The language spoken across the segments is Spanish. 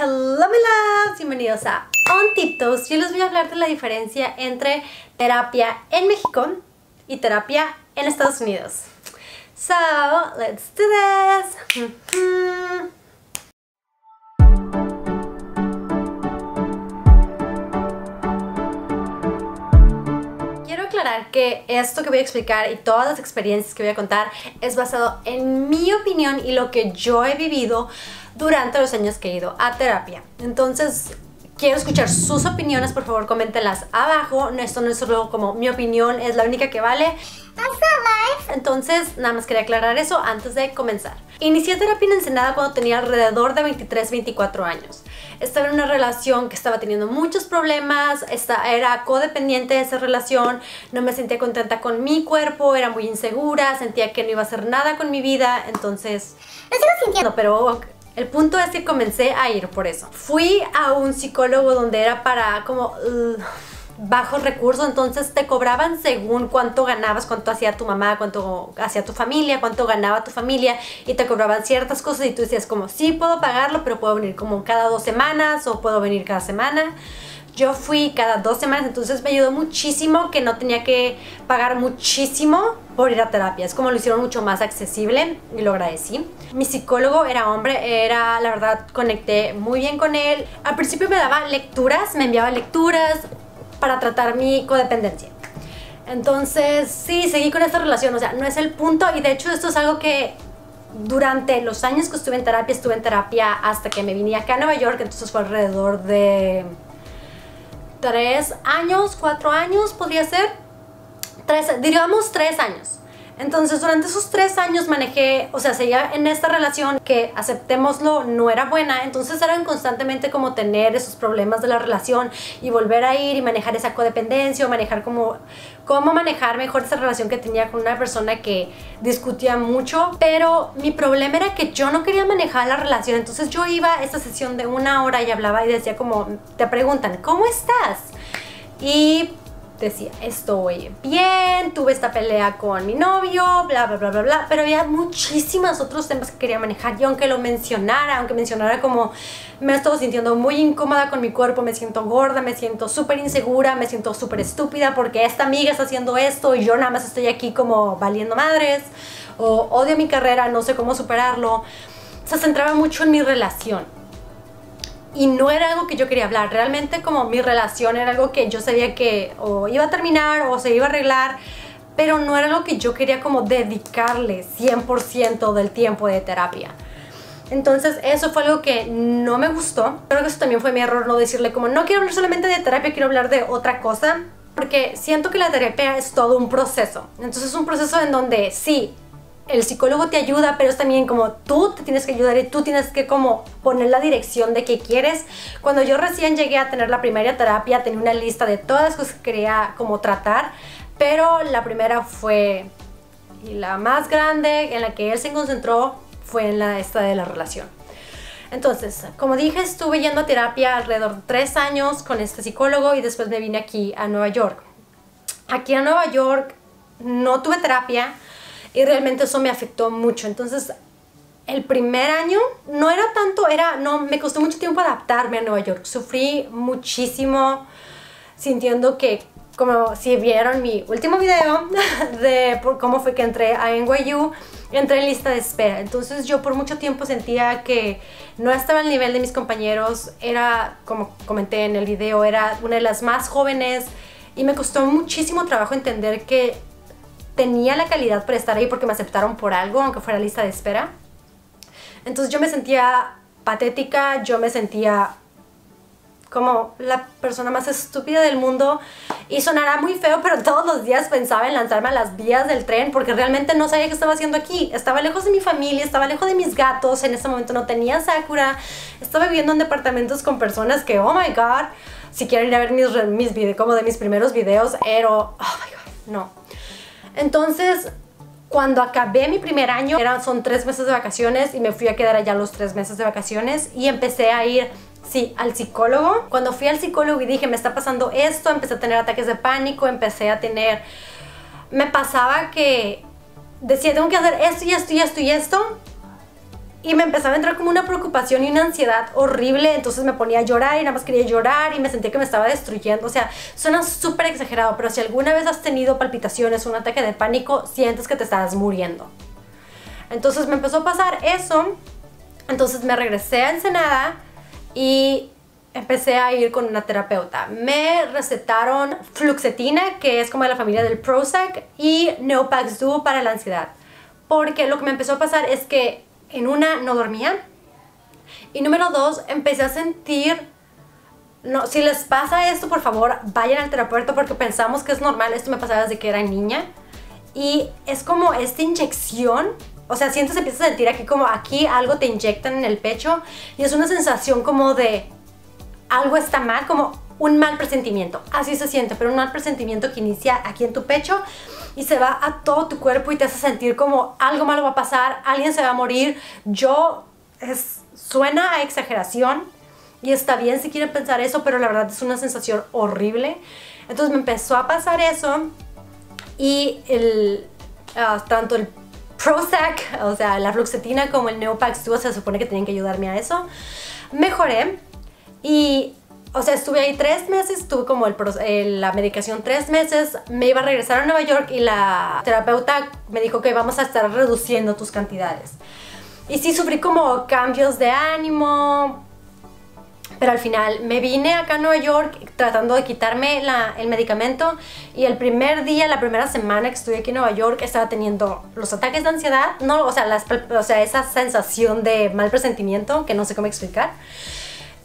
Hello my loves, bienvenidos a On Tiptoes. Yo les voy a hablar de la diferencia entre terapia en México y terapia en Estados Unidos. So, let's do this. Quiero aclarar que esto que voy a explicar y todas las experiencias que voy a contar es basado en mi opinión y lo que yo he vivido durante los años que he ido a terapia. Entonces, quiero escuchar sus opiniones, por favor, coméntenlas abajo. Esto no es solo como mi opinión, es la única que vale. Entonces, nada más quería aclarar eso antes de comenzar. Inicié terapia en Ensenada cuando tenía alrededor de 23-24 años. Estaba en una relación que estaba teniendo muchos problemas, era codependiente de esa relación, no me sentía contenta con mi cuerpo, era muy insegura, sentía que no iba a hacer nada con mi vida, entonces... Lo sigo sintiendo, pero... El punto es que comencé a ir por eso. Fui a un psicólogo donde era para como bajos recursos, entonces te cobraban según cuánto ganabas, cuánto hacía tu mamá, cuánto hacía tu familia, cuánto ganaba tu familia, y te cobraban ciertas cosas y tú decías como sí puedo pagarlo, pero puedo venir como cada 2 semanas o puedo venir cada semana. Yo fui cada 2 semanas, entonces me ayudó muchísimo que no tenía que pagar muchísimo por ir a terapia. Es como lo hicieron mucho más accesible y lo agradecí. Mi psicólogo era hombre, la verdad conecté muy bien con él. Al principio me daba lecturas, me enviaba lecturas para tratar mi codependencia. Entonces sí, seguí con esta relación, o sea, no es el punto, y de hecho esto es algo que durante los años que estuve en terapia hasta que me vine acá a Nueva York, entonces fue alrededor de 3 años, 4 años, podría ser, diríamos 3 años. Entonces durante esos 3 años manejé, o sea, seguía en esta relación que, aceptémoslo, no era buena. Entonces eran constantemente como tener esos problemas de la relación y volver a ir y manejar esa codependencia o manejar cómo manejar mejor esa relación que tenía con una persona que discutía mucho. Pero mi problema era que yo no quería manejar la relación. Entonces yo iba a esta sesión de 1 hora y hablaba y decía como, te preguntan, ¿cómo estás? Y decía, estoy bien, tuve esta pelea con mi novio, bla, bla, bla, bla, bla. Pero había muchísimos otros temas que quería manejar. Y aunque mencionara como me he estado sintiendo muy incómoda con mi cuerpo, me siento gorda, me siento súper insegura, me siento súper estúpida porque esta amiga está haciendo esto y yo nada más estoy aquí como valiendo madres, o odio mi carrera, no sé cómo superarlo. Se centraba mucho en mi relación. Y no era algo que yo quería hablar, realmente como mi relación era algo que yo sabía que o iba a terminar o se iba a arreglar, pero no era algo que yo quería como dedicarle 100% del tiempo de terapia. Entonces eso fue algo que no me gustó. Creo que eso también fue mi error, no decirle como no quiero hablar solamente de terapia, quiero hablar de otra cosa, porque siento que la terapia es todo un proceso. Entonces es un proceso en donde sí, el psicólogo te ayuda, pero es también como tú te tienes que ayudar y tú tienes que como poner la dirección de qué quieres. Cuando yo recién llegué a tener la primera terapia, tenía una lista de todas las cosas que quería como tratar, pero la primera fue, y la más grande en la que él se concentró, fue en esta de la relación. Entonces, como dije, estuve yendo a terapia alrededor de 3 años con este psicólogo y después me vine aquí a Nueva York. Aquí en Nueva York no tuve terapia, y realmente eso me afectó mucho. Entonces el primer año no era tanto, me costó mucho tiempo adaptarme a Nueva York. Sufrí muchísimo sintiendo que, como si vieron mi último video de cómo fue que entré a NYU, entré en lista de espera. Entonces yo por mucho tiempo sentía que no estaba al nivel de mis compañeros. Era, como comenté en el video, era una de las más jóvenes y me costó muchísimo trabajo entender que tenía la calidad para estar ahí porque me aceptaron por algo, aunque fuera lista de espera. Entonces yo me sentía patética, yo me sentía como la persona más estúpida del mundo, y sonará muy feo, pero todos los días pensaba en lanzarme a las vías del tren porque realmente no sabía qué estaba haciendo aquí. Estaba lejos de mi familia, estaba lejos de mis gatos, en ese momento no tenía Sakura, estaba viviendo en departamentos con personas que, oh my god, si quieren ir a ver mis videos, como de mis primeros videos, oh my god, no. Entonces, cuando acabé mi primer año, son 3 meses de vacaciones y me fui a quedar allá los 3 meses de vacaciones y empecé a ir, sí, al psicólogo. Cuando fui al psicólogo y dije, me está pasando esto, empecé a tener ataques de pánico, me pasaba que decía, tengo que hacer esto y esto y esto y esto, Y me empezaba a entrar como una preocupación y una ansiedad horrible, entonces me ponía a llorar y nada más quería llorar y me sentía que me estaba destruyendo. O sea, suena súper exagerado, pero si alguna vez has tenido palpitaciones o un ataque de pánico, sientes que te estás muriendo. Entonces me empezó a pasar eso, entonces me regresé a Ensenada y empecé a ir con una terapeuta. Me recetaron fluoxetina, que es como de la familia del Prozac, y Neopax-Duo para la ansiedad. Porque lo que me empezó a pasar es que en una no dormía y número dos empecé a sentir, no, si les pasa esto por favor vayan al terapeuta porque pensamos que es normal, esto me pasaba desde que era niña y es como esta inyección, o sea sientes, empiezas a sentir aquí como aquí algo te inyectan en el pecho y es una sensación como de algo está mal, como un mal presentimiento, así se siente, pero un mal presentimiento que inicia aquí en tu pecho y se va a todo tu cuerpo y te hace sentir como algo malo va a pasar, alguien se va a morir. Suena a exageración y está bien si quieren pensar eso, pero la verdad es una sensación horrible. Entonces me empezó a pasar eso y tanto el Prozac, o sea la fluoxetina, como el Neopax-Duo se supone que tenían que ayudarme a eso. Mejoré y o sea, estuve ahí 3 meses, tuve como la medicación 3 meses, me iba a regresar a Nueva York y la terapeuta me dijo que vamos a estar reduciendo tus cantidades. Y sí sufrí como cambios de ánimo, pero al final me vine acá a Nueva York tratando de quitarme el medicamento y el primer día, la primera semana que estuve aquí en Nueva York estaba teniendo los ataques de ansiedad, no, o sea, esa sensación de mal presentimiento que no sé cómo explicar.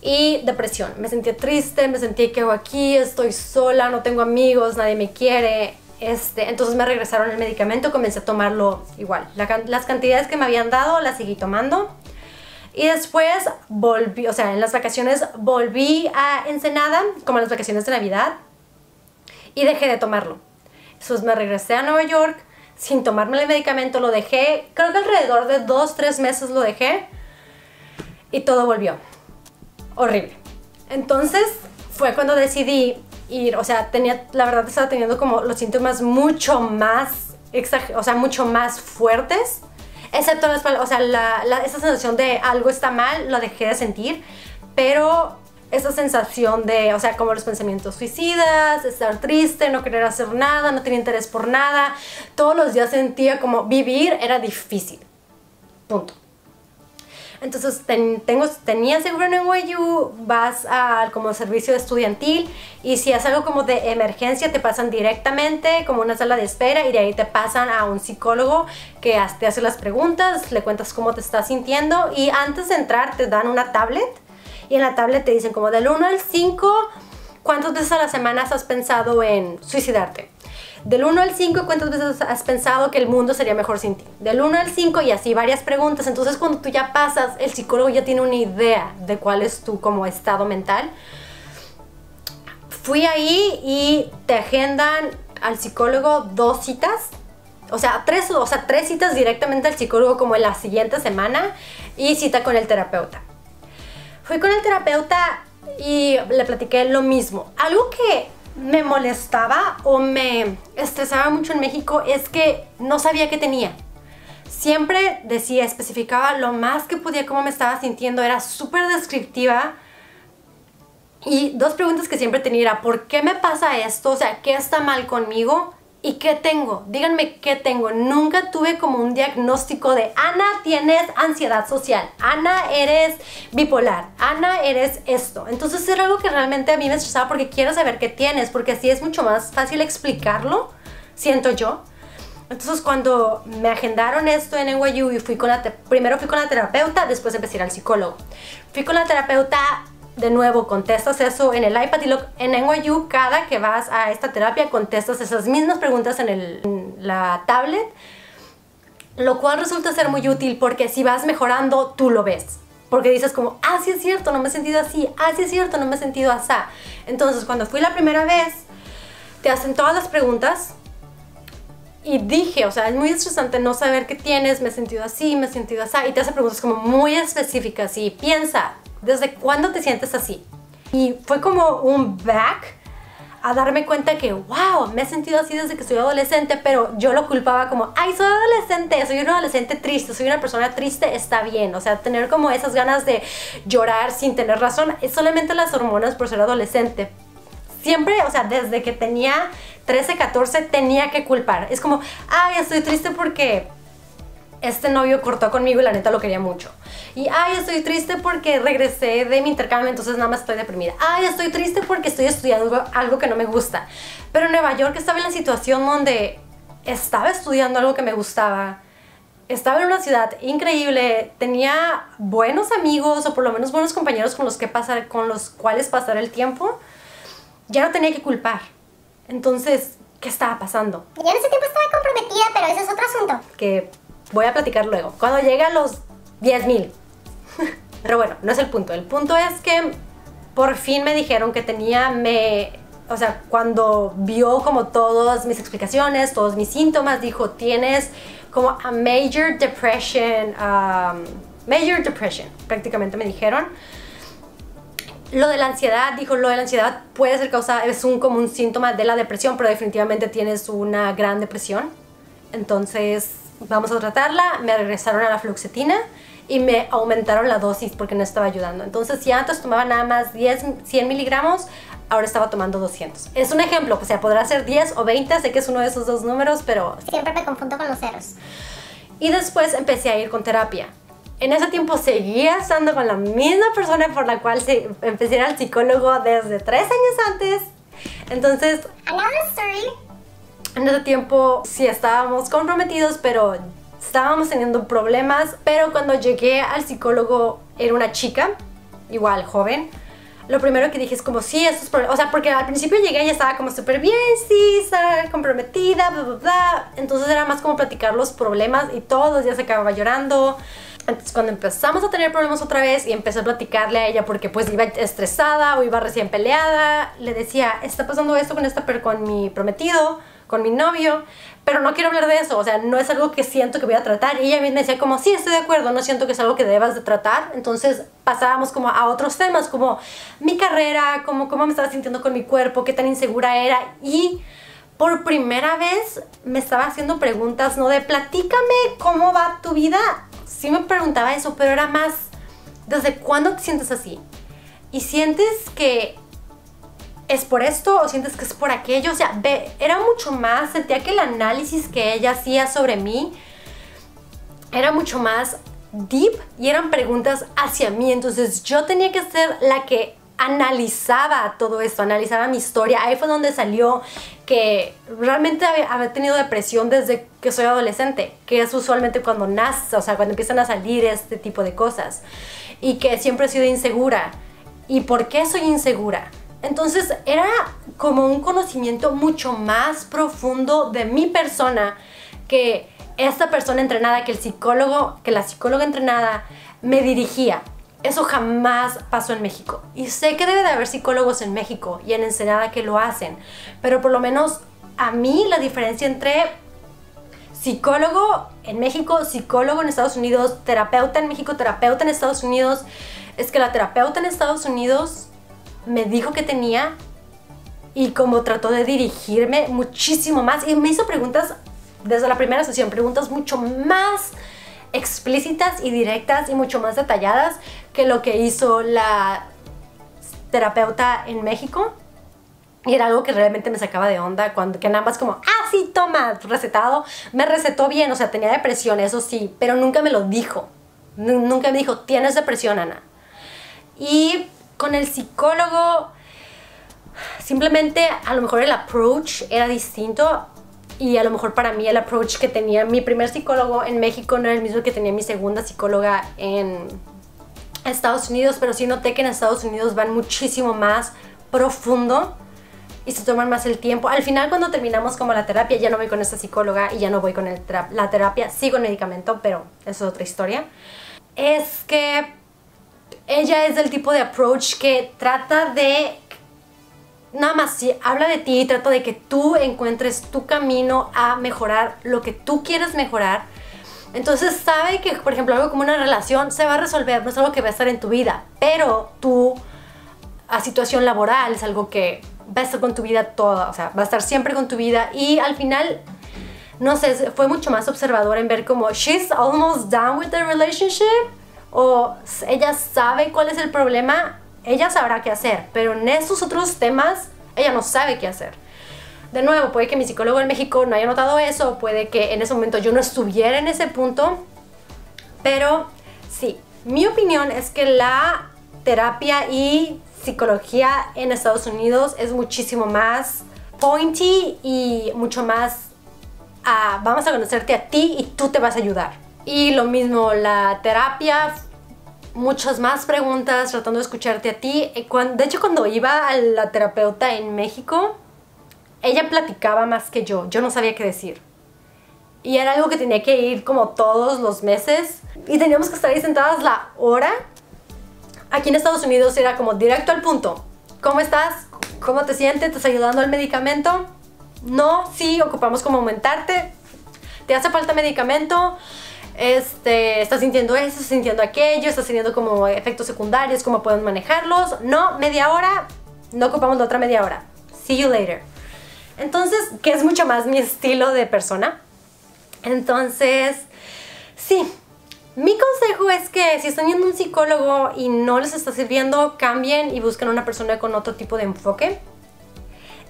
Y depresión, me sentía triste, me sentía que hago aquí, estoy sola, no tengo amigos, nadie me quiere. Entonces me regresaron el medicamento, comencé a tomarlo igual. Las cantidades que me habían dado las seguí tomando. Y después volví, o sea, en las vacaciones volví a Ensenada, como en las vacaciones de Navidad, y dejé de tomarlo. Entonces me regresé a Nueva York sin tomarme el medicamento, lo dejé, creo que alrededor de 2-3 meses lo dejé y todo volvió. Horrible. Entonces fue cuando decidí ir, o sea, la verdad estaba teniendo como los síntomas mucho más, mucho más fuertes, excepto o sea, esa sensación de algo está mal, lo dejé de sentir, pero esa sensación de, o sea, como los pensamientos suicidas, estar triste, no querer hacer nada, no tener interés por nada, todos los días sentía como vivir era difícil, punto. Entonces tenía seguro en NYU, vas como servicio estudiantil y si es algo como de emergencia te pasan directamente como una sala de espera y de ahí te pasan a un psicólogo que te hace las preguntas, le cuentas cómo te estás sintiendo y antes de entrar te dan una tablet y en la tablet te dicen como del 1 al 5 ¿cuántas veces a la semana has pensado en suicidarte? Del 1 al 5, ¿cuántas veces has pensado que el mundo sería mejor sin ti? Del 1 al 5 y así varias preguntas. Entonces cuando tú ya pasas, el psicólogo ya tiene una idea de cuál es tu como estado mental. Fui ahí y te agendan al psicólogo 2 citas. O sea, 3 citas directamente al psicólogo como en la siguiente semana y cita con el terapeuta. Fui con el terapeuta y le platiqué lo mismo. Algo que me molestaba o me estresaba mucho en México es que no sabía qué tenía. Siempre especificaba lo más que podía cómo me estaba sintiendo, era súper descriptiva. Y 2 preguntas que siempre tenía era ¿por qué me pasa esto? O sea, ¿qué está mal conmigo? ¿Y qué tengo? Díganme qué tengo. Nunca tuve como un diagnóstico de Ana, tienes ansiedad social, Ana, eres bipolar, Ana, eres esto. Entonces era algo que realmente a mí me estresaba porque quiero saber qué tienes, porque así es mucho más fácil explicarlo, siento yo. Entonces cuando me agendaron esto en NYU y primero fui con la terapeuta, después empecé a ir al psicólogo. Fui con la terapeuta. De nuevo, contestas eso en el iPad y en NYU, cada que vas a esta terapia, contestas esas mismas preguntas en la tablet, lo cual resulta ser muy útil porque si vas mejorando, tú lo ves. Porque dices como, ah, sí es cierto, no me he sentido así, ah, sí es cierto, no me he sentido así. Entonces, cuando fui la primera vez, te hacen todas las preguntas y dije, o sea, es muy estresante no saber qué tienes, me he sentido así, me he sentido así, y te hacen preguntas como muy específicas y piensa, ¿desde cuándo te sientes así? Y fue como un back a darme cuenta que, wow, me he sentido así desde que soy adolescente, pero yo lo culpaba como, ay, soy adolescente, soy una adolescente triste, soy una persona triste, está bien. O sea, tener como esas ganas de llorar sin tener razón, es solamente las hormonas por ser adolescente. Siempre, o sea, desde que tenía 13, 14, tenía que culpar. Es como, ay, estoy triste porque este novio cortó conmigo y la neta lo quería mucho. Y ay, estoy triste porque regresé de mi intercambio, entonces nada más estoy deprimida. Ay, estoy triste porque estoy estudiando algo que no me gusta. Pero en Nueva York estaba en la situación donde estaba estudiando algo que me gustaba. Estaba en una ciudad increíble, tenía buenos amigos o por lo menos buenos compañeros con los cuales pasar el tiempo. Ya no tenía que culpar. Entonces, ¿qué estaba pasando? Yo en ese tiempo estaba comprometida, pero ese es otro asunto. Que voy a platicar luego, cuando llegue a los 10,000. Pero bueno, no es el punto. El punto es que por fin me dijeron que o sea, cuando vio como todas mis explicaciones, todos mis síntomas, dijo, tienes como a major depression, prácticamente me dijeron. Lo de la ansiedad, dijo, lo de la ansiedad puede ser causada, es como un síntoma de la depresión, pero definitivamente tienes una gran depresión. Entonces, vamos a tratarla. Me regresaron a la fluoxetina y me aumentaron la dosis porque no estaba ayudando. Entonces, si antes tomaba nada más 100 miligramos, ahora estaba tomando 200. Es un ejemplo, o sea, podrá ser 10 o 20, sé que es uno de esos dos números, pero siempre me confundo con los ceros. Y después empecé a ir con terapia. En ese tiempo seguía estando con la misma persona por la cual empecé a ir al psicólogo desde 3 años antes. Entonces, another story. En ese tiempo sí estábamos comprometidos, pero estábamos teniendo problemas. Pero cuando llegué al psicólogo, era una chica, igual joven. Lo primero que dije es como, sí, esto es problema. O sea, porque al principio llegué y estaba como súper bien, sí, estaba comprometida, bla, bla, bla. Entonces era más como platicar los problemas y todos los días acababa llorando. Entonces cuando empezamos a tener problemas otra vez y empecé a platicarle a ella porque pues iba estresada o iba recién peleada, le decía, está pasando esto con mi prometido, con mi novio, pero no quiero hablar de eso, o sea, no es algo que siento que voy a tratar. Y ella misma decía como, sí, estoy de acuerdo, no siento que es algo que debas de tratar. Entonces pasábamos como a otros temas, como mi carrera, como cómo me estaba sintiendo con mi cuerpo, qué tan insegura era. Y por primera vez me estaba haciendo preguntas, no de platícame cómo va tu vida. Sí me preguntaba eso, pero era más, ¿desde cuándo te sientes así? ¿Y sientes que es por esto o sientes que es por aquello? O sea, era mucho más, sentía que el análisis que ella hacía sobre mí era mucho más deep y eran preguntas hacia mí. Entonces yo tenía que ser la que analizaba todo esto, analizaba mi historia. Ahí fue donde salió que realmente había tenido depresión desde que soy adolescente, que es usualmente cuando nace, o sea, cuando empiezan a salir este tipo de cosas, y que siempre he sido insegura. ¿Y por qué soy insegura? Entonces era como un conocimiento mucho más profundo de mi persona que esta persona entrenada, que la psicóloga entrenada me dirigía. Eso jamás pasó en México. Y sé que debe de haber psicólogos en México y en Ensenada que lo hacen, pero por lo menos a mí la diferencia entre psicólogo en México, psicólogo en Estados Unidos, terapeuta en México, terapeuta en Estados Unidos, es que la terapeuta en Estados Unidos me dijo que tenía y como trató de dirigirme muchísimo más y me hizo preguntas desde la primera sesión, preguntas mucho más explícitas y directas y mucho más detalladas que lo que hizo la terapeuta en México. Y era algo que realmente me sacaba de onda, que nada más como, sí, toma, recetado. Me recetó bien, o sea, tenía depresión, eso sí, pero nunca me lo dijo. Nunca me dijo, tienes depresión, Ana. Y con el psicólogo, simplemente a lo mejor el approach era distinto. Y a lo mejor para mí el approach que tenía mi primer psicólogo en México no era el mismo que tenía mi segunda psicóloga en Estados Unidos, pero sí noté que en Estados Unidos van muchísimo más profundo y se toman más el tiempo. Al final, cuando terminamos como la terapia, ya no voy con esta psicóloga y ya no voy con la terapia, sigo en medicamento, pero eso es otra historia. Es que ella es del tipo de approach que trata de nada más, si habla de ti, trata de que tú encuentres tu camino a mejorar lo que tú quieres mejorar. Entonces sabe que, por ejemplo, algo como una relación se va a resolver, no es algo que va a estar en tu vida, pero a situación laboral es algo que va a estar con tu vida toda, o sea, va a estar siempre con tu vida. Y al final, no sé, fue mucho más observador en ver como she's almost done with the relationship, o ella sabe cuál es el problema, ella sabrá qué hacer, pero en esos otros temas ella no sabe qué hacer. De nuevo, puede que mi psicólogo en México no haya notado eso, puede que en ese momento yo no estuviera en ese punto, pero sí, mi opinión es que la terapia y psicología en Estados Unidos es muchísimo más pointy y mucho más vamos a conocerte a ti y tú te vas a ayudar. Y lo mismo, la terapia, muchas más preguntas, tratando de escucharte a ti. De hecho, cuando iba a la terapeuta en México, ella platicaba más que yo no sabía qué decir. Y era algo que tenía que ir como todos los meses. Y teníamos que estar ahí sentadas la hora. Aquí en Estados Unidos era como directo al punto. ¿Cómo estás? ¿Cómo te sientes? ¿Te estás ayudando al medicamento? No, sí, ocupamos como aumentarte. ¿Te hace falta medicamento? ¿Estás sintiendo eso? ¿Estás sintiendo aquello? ¿Estás teniendo como efectos secundarios? ¿Cómo pueden manejarlos? No, media hora. No ocupamos la otra media hora. See you later. Entonces, que es mucho más mi estilo de persona. Entonces, sí, mi consejo es que si están yendo a un psicólogo y no les está sirviendo, cambien y busquen a una persona con otro tipo de enfoque.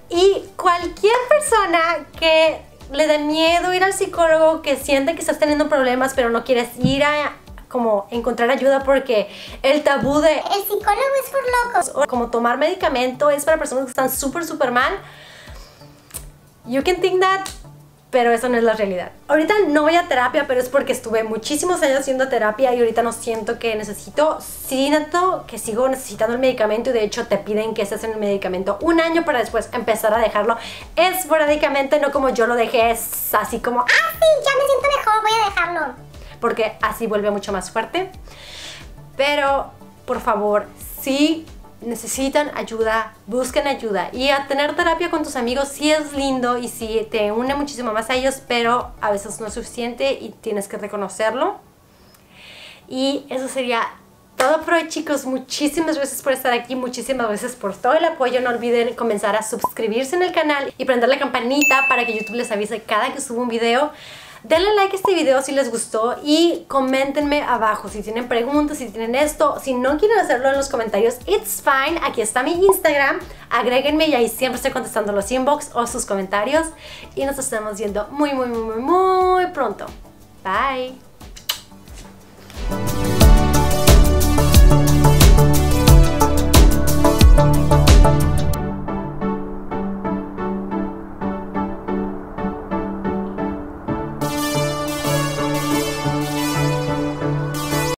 Y cualquier persona que le dé miedo ir al psicólogo, que siente que estás teniendo problemas pero no quieres ir a como encontrar ayuda porque el tabú de El psicólogo es por locos. o como tomar medicamento es para personas que están súper mal. You can think that, pero eso no es la realidad. Ahorita no voy a terapia, pero es porque estuve muchísimos años haciendo terapia y ahorita no siento que necesito. Sí noto que sigo necesitando el medicamento y de hecho te piden que estés en el medicamento un año para después empezar a dejarlo esporádicamente, no como yo lo dejé, es así como Sí, ya me siento mejor, voy a dejarlo. porque así vuelve mucho más fuerte. Pero, por favor, si necesitan ayuda, busquen ayuda. Y a tener terapia con tus amigos sí es lindo y sí te une muchísimo más a ellos, pero a veces no es suficiente y tienes que reconocerlo. Y eso sería todo por hoy, chicos. Muchísimas gracias por estar aquí, muchísimas gracias por todo el apoyo. No olviden comenzar a suscribirse en el canal y prender la campanita para que YouTube les avise cada que subo un video. Denle like a este video si les gustó y coméntenme abajo si tienen preguntas, si tienen esto. Si no quieren hacerlo en los comentarios, it's fine. Aquí está mi Instagram. Agréguenme y ahí siempre estoy contestando los inbox o sus comentarios. Y nos estamos viendo muy pronto. Bye.